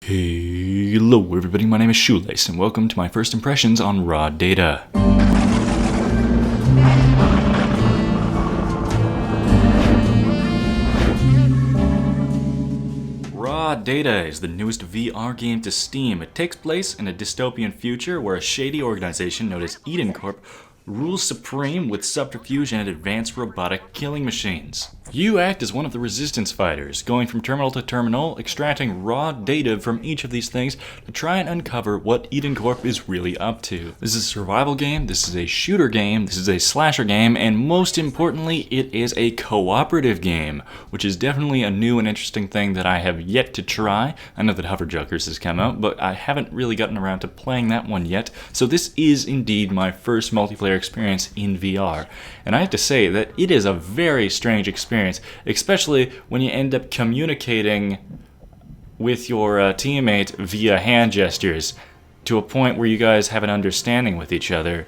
Hello everybody, my name is Shoelace and welcome to my first impressions on raw data. Raw Data is the newest VR game to Steam. It takes place in a dystopian future where a shady organization known as Eden Corp rules supreme with subterfuge and advanced robotic killing machines. You act as one of the resistance fighters, going from terminal to terminal, extracting raw data from each of these things to try and uncover what Eden Corp is really up to. This is a survival game, this is a shooter game, this is a slasher game, and most importantly, it is a cooperative game, which is definitely a new and interesting thing that I have yet to try. I know that Hover Junkers has come out, but I haven't really gotten around to playing that one yet, so this is indeed my first multiplayer experience in VR. And I have to say that it is a very strange experience, especially when you end up communicating with your teammate via hand gestures to a point where you guys have an understanding with each other,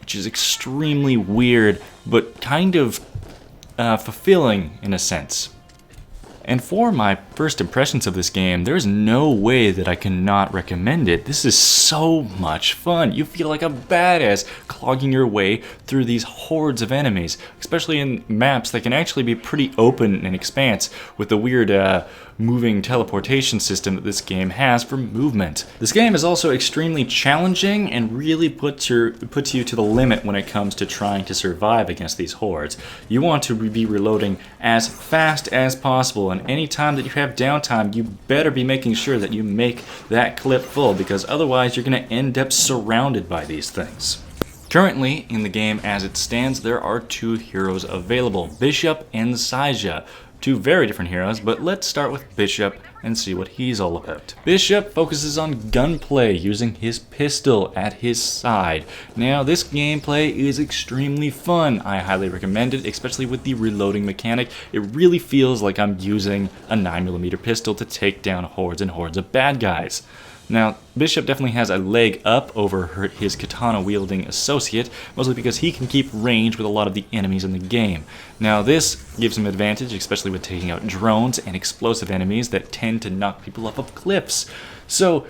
which is extremely weird, but kind of fulfilling in a sense. And for my first impressions of this game, there's no way that I cannot recommend it. This is so much fun. You feel like a badass clogging your way through these hordes of enemies, especially in maps that can actually be pretty open and expanse with the weird moving teleportation system that this game has for movement. This game is also extremely challenging and really puts you to the limit when it comes to trying to survive against these hordes. You want to be reloading as fast as possible, and any time that you have downtime, you better be making sure that you make that clip full, because otherwise you're going to end up surrounded by these things. Currently, in the game as it stands, there are two heroes available, Bishop and Saija. Two very different heroes, but let's start with Bishop and see what he's all about. Bishop focuses on gunplay using his pistol at his side. Now, this gameplay is extremely fun. I highly recommend it, especially with the reloading mechanic. It really feels like I'm using a 9mm pistol to take down hordes and hordes of bad guys. Now, Bishop definitely has a leg up over his katana-wielding associate, mostly because he can keep range with a lot of the enemies in the game. Now, this gives him advantage, especially with taking out drones and explosive enemies that tend to knock people off of cliffs. So,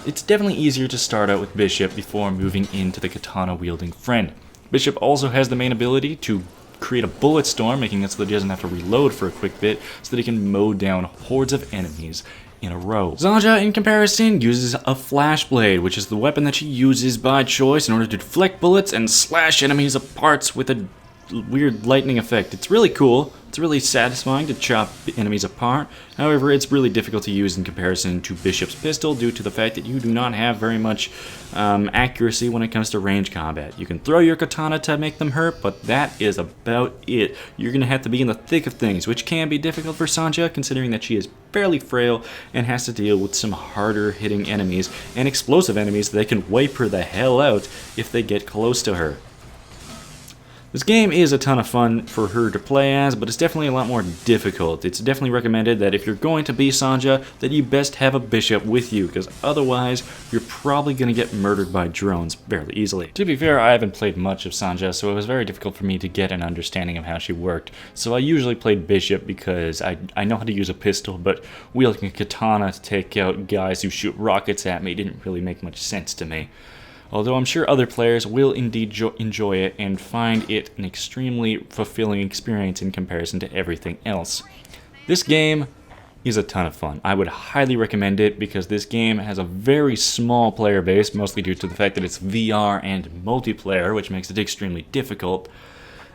it's definitely easier to start out with Bishop before moving into the katana-wielding friend. Bishop also has the main ability to create a bullet storm, making it so that he doesn't have to reload for a quick bit, so that he can mow down hordes of enemies in a row. Saija, in comparison, uses a flashblade, which is the weapon that she uses by choice in order to deflect bullets and slash enemies apart with a weird lightning effect. It's really cool. It's really satisfying to chop enemies apart. However, it's really difficult to use in comparison to Bishop's pistol due to the fact that you do not have very much accuracy when it comes to range combat. You can throw your katana to make them hurt, but that is about it. You're going to have to be in the thick of things, which can be difficult for Saija, considering that she is fairly frail and has to deal with some harder hitting enemies and explosive enemies that can wipe her the hell out if they get close to her. This game is a ton of fun for her to play as, but it's definitely a lot more difficult. It's definitely recommended that if you're going to be Saija, that you best have a Bishop with you, because otherwise you're probably going to get murdered by drones fairly easily. To be fair, I haven't played much of Saija, so it was very difficult for me to get an understanding of how she worked. So I usually played Bishop because I know how to use a pistol, but wielding a katana to take out guys who shoot rockets at me didn't really make much sense to me. Although I'm sure other players will indeed enjoy it and find it an extremely fulfilling experience in comparison to everything else. This game is a ton of fun. I would highly recommend it because this game has a very small player base, mostly due to the fact that it's VR and multiplayer, which makes it extremely difficult.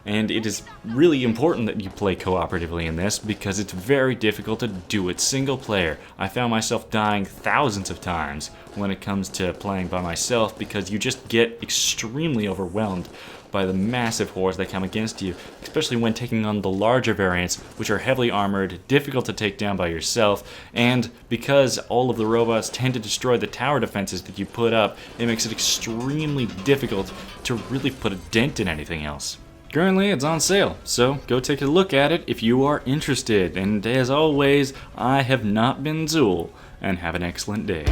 And it is really important that you play cooperatively in this because it's very difficult to do it single player. I found myself dying thousands of times when it comes to playing by myself because you just get extremely overwhelmed by the massive hordes that come against you, especially when taking on the larger variants, which are heavily armored, difficult to take down by yourself, and because all of the robots tend to destroy the tower defenses that you put up, it makes it extremely difficult to really put a dent in anything else. Currently, it's on sale, so go take a look at it if you are interested. And as always, I have not been Zool, and have an excellent day.